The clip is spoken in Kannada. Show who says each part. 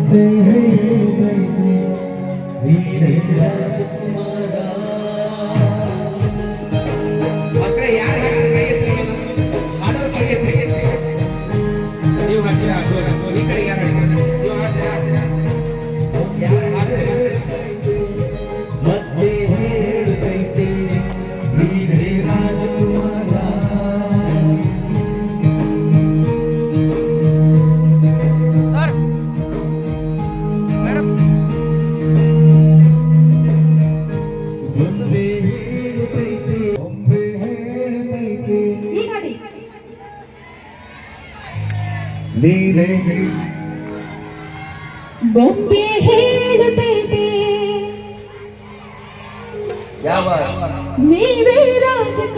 Speaker 1: ಮತ್ತೆ ಹೇಳಿದೈತೆ ನೀನೇ ರಾಜಕುಮಾರ.
Speaker 2: ಮಕ್ಕಳೇ ಯಾರು ಕೈ ಎತ್ತಿ ಹಾಡೋರು ಕೈ ಎತ್ತಿ ನೀವು ಹಾಡ್ತೀರಾ ಈ ಕಡೆ ಯಾರು ಹಾಡ್ತೀರಾ ನೀವು ಹಾಡ್ತೀರಾ ಯಾರು ಹಾಡ್ತೀರಾ
Speaker 1: ಮತ್ತೆ ಹೇಳಿದೈತೆ ನೀನೇ ರಾಜಕುಮಾರ.
Speaker 2: ಸರ್ ಮೇಡಮ್
Speaker 1: ಒಮ್ಮೆ ಹೇಳಿದೈತೆ ಒಮ್ಮೆ ಹೇಳಿದೈತೆ ನೀನೇ
Speaker 3: ಬೊಂಬೆ ಹೇಳುತ್ತೈತೆ
Speaker 1: ಯಾವ
Speaker 3: ನೀವೇ ರಾಜಕುಮಾರ.